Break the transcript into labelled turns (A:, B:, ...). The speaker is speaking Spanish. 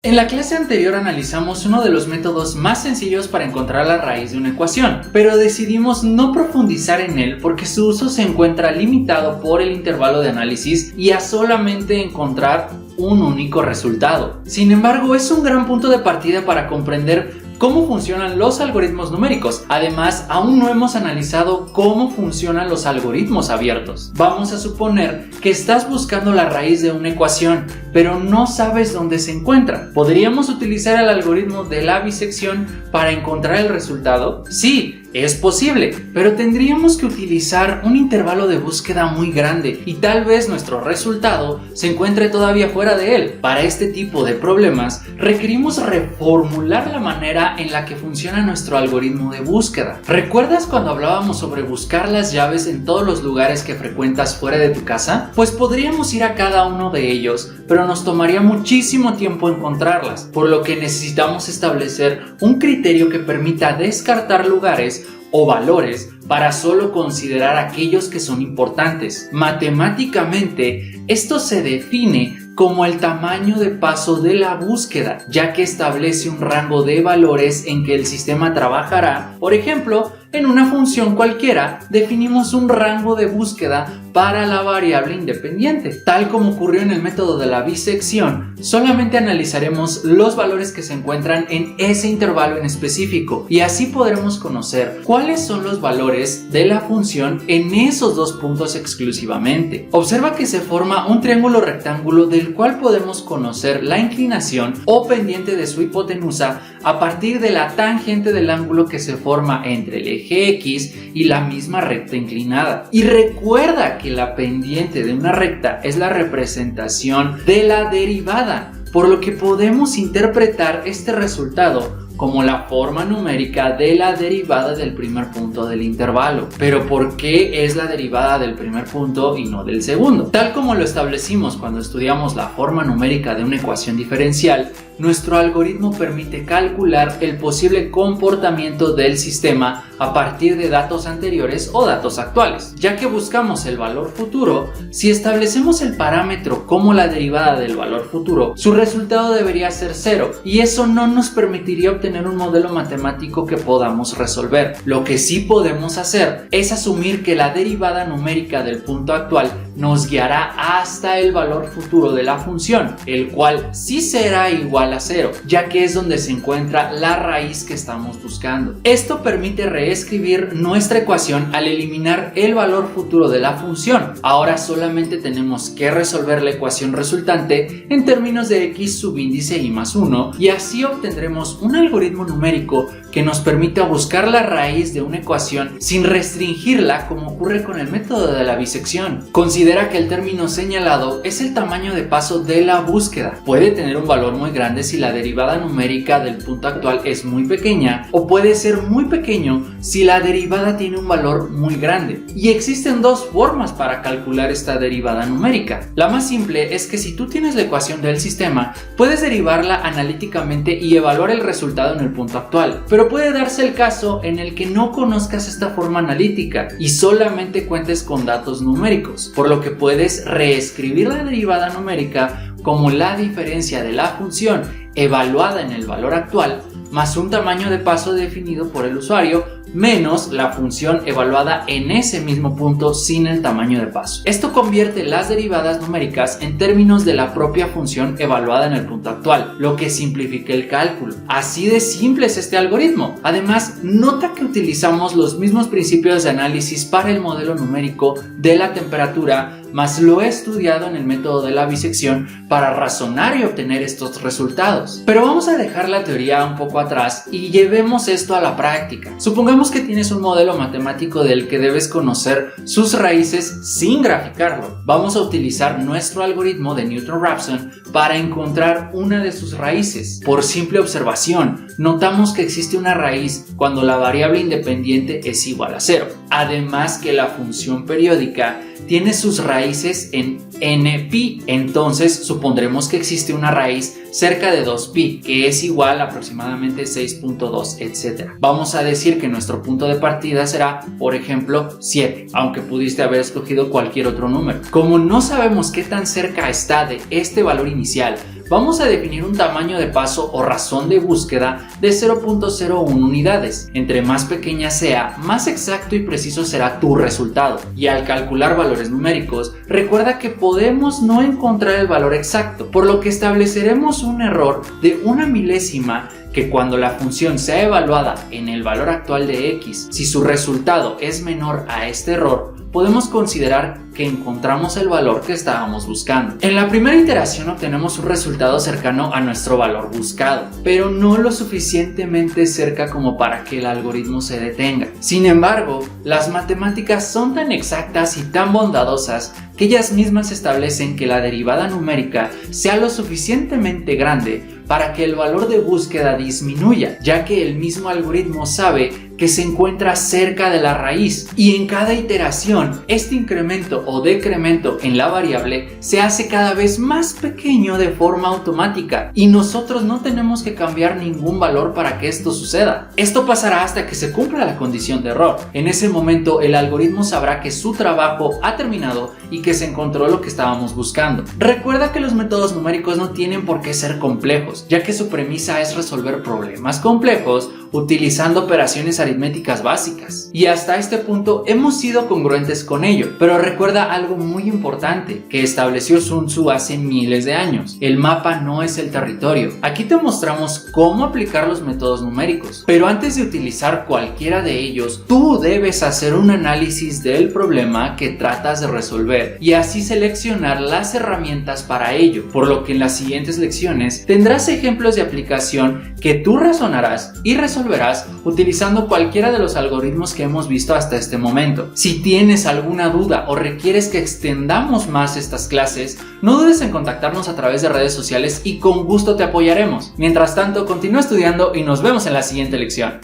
A: En la clase anterior analizamos uno de los métodos más sencillos para encontrar la raíz de una ecuación, pero decidimos no profundizar en él porque su uso se encuentra limitado por el intervalo de análisis y a solamente encontrar un único resultado. Sin embargo, es un gran punto de partida para comprender cómo funcionan los algoritmos numéricos. Además, aún no hemos analizado cómo funcionan los algoritmos abiertos. Vamos a suponer que estás buscando la raíz de una ecuación, pero no sabes dónde se encuentra. ¿Podríamos utilizar el algoritmo de la bisección para encontrar el resultado? Sí, es posible, pero tendríamos que utilizar un intervalo de búsqueda muy grande y tal vez nuestro resultado se encuentre todavía fuera de él. Para este tipo de problemas, requerimos reformular la manera en la que funciona nuestro algoritmo de búsqueda. ¿Recuerdas cuando hablábamos sobre buscar las llaves en todos los lugares que frecuentas fuera de tu casa? Pues podríamos ir a cada uno de ellos, pero nos tomaría muchísimo tiempo encontrarlas, por lo que necesitamos establecer un criterio que permita descartar lugares o valores para solo considerar aquellos que son importantes. Matemáticamente, esto se define como el tamaño de paso de la búsqueda, ya que establece un rango de valores en que el sistema trabajará. Por ejemplo, en una función cualquiera definimos un rango de búsqueda para la variable independiente. Tal como ocurrió en el método de la bisección, solamente analizaremos los valores que se encuentran en ese intervalo en específico y así podremos conocer cuáles son los valores de la función en esos dos puntos exclusivamente. Observa que se forma un triángulo rectángulo del cual podemos conocer la inclinación o pendiente de su hipotenusa a partir de la tangente del ángulo que se forma entre el eje X y la misma recta inclinada. Y recuerda que la pendiente de una recta es la representación de la derivada, por lo que podemos interpretar este resultado como la forma numérica de la derivada del primer punto del intervalo. Pero ¿por qué es la derivada del primer punto y no del segundo? Tal como lo establecimos cuando estudiamos la forma numérica de una ecuación diferencial, nuestro algoritmo permite calcular el posible comportamiento del sistema a partir de datos anteriores o datos actuales. Ya que buscamos el valor futuro, si establecemos el parámetro como la derivada del valor futuro, su resultado debería ser 0 y eso no nos permitiría obtener un modelo matemático que podamos resolver. Lo que sí podemos hacer es asumir que la derivada numérica del punto actual nos guiará hasta el valor futuro de la función, el cual sí será igual a 0, ya que es donde se encuentra la raíz que estamos buscando. Esto permite reescribir nuestra ecuación al eliminar el valor futuro de la función. Ahora solamente tenemos que resolver la ecuación resultante en términos de x subíndice y más 1 y así obtendremos un algoritmo numérico que nos permita buscar la raíz de una ecuación sin restringirla como ocurre con el método de la bisección. Considera que el término señalado es el tamaño de paso de la búsqueda. Puede tener un valor muy grande si la derivada numérica del punto actual es muy pequeña o puede ser muy pequeño si la derivada tiene un valor muy grande. Y existen dos formas para calcular esta derivada numérica. La más simple es que si tú tienes la ecuación del sistema, puedes derivarla analíticamente y evaluar el resultado en el punto actual. Pero puede darse el caso en el que no conozcas esta forma analítica y solamente cuentes con datos numéricos, por lo que puedes reescribir la derivada numérica como la diferencia de la función evaluada en el valor actual más un tamaño de paso definido por el usuario menos la función evaluada en ese mismo punto sin el tamaño de paso. Esto convierte las derivadas numéricas en términos de la propia función evaluada en el punto actual, lo que simplifica el cálculo. Así de simple es este algoritmo. Además, nota que utilizamos los mismos principios de análisis para el modelo numérico de la temperatura, más lo he estudiado en el método de la bisección para razonar y obtener estos resultados. Pero vamos a dejar la teoría un poco atrás y llevemos esto a la práctica. Supongamos que tienes un modelo matemático del que debes conocer sus raíces sin graficarlo. Vamos a utilizar nuestro algoritmo de Newton-Raphson para encontrar una de sus raíces. Por simple observación, notamos que existe una raíz cuando la variable independiente es igual a 0. Además que la función periódica tiene sus raíces en npi, entonces supondremos que existe una raíz cerca de 2pi, que es igual a aproximadamente 6.2, etc. Vamos a decir que nuestro punto de partida será, por ejemplo, 7, aunque pudiste haber escogido cualquier otro número. Como no sabemos qué tan cerca está de este valor inicial vamos a definir un tamaño de paso o razón de búsqueda de 0.01 unidades. Entre más pequeña sea, más exacto y preciso será tu resultado. Y al calcular valores numéricos, recuerda que podemos no encontrar el valor exacto, por lo que estableceremos un error de 1 milésima que cuando la función sea evaluada en el valor actual de x, si su resultado es menor a este error, podemos considerar que encontramos el valor que estábamos buscando. En la primera iteración obtenemos un resultado cercano a nuestro valor buscado, pero no lo suficientemente cerca como para que el algoritmo se detenga. Sin embargo, las matemáticas son tan exactas y tan bondadosas que ellas mismas establecen que la derivada numérica sea lo suficientemente grande para que el valor de búsqueda disminuya, ya que el mismo algoritmo sabe que se encuentra cerca de la raíz, y en cada iteración este incremento o decremento en la variable se hace cada vez más pequeño de forma automática y nosotros no tenemos que cambiar ningún valor para que esto suceda. Esto pasará hasta que se cumpla la condición de error. En ese momento el algoritmo sabrá que su trabajo ha terminado y que se encontró lo que estábamos buscando. Recuerda que los métodos numéricos no tienen por qué ser complejos, ya que su premisa es resolver problemas complejos utilizando operaciones aritméticas básicas. Y hasta este punto hemos sido congruentes con ello, pero recuerda algo muy importante que estableció Sun Tzu hace miles de años: el mapa no es el territorio. Aquí te mostramos cómo aplicar los métodos numéricos, pero antes de utilizar cualquiera de ellos, tú debes hacer un análisis del problema que tratas de resolver y así seleccionar las herramientas para ello, por lo que en las siguientes lecciones tendrás ejemplos de aplicación que tú razonarás y resolverás utilizando cualquiera de los algoritmos que hemos visto hasta este momento. Si tienes alguna duda o requieres que extendamos más estas clases, no dudes en contactarnos a través de redes sociales y con gusto te apoyaremos. Mientras tanto, continúa estudiando y nos vemos en la siguiente lección.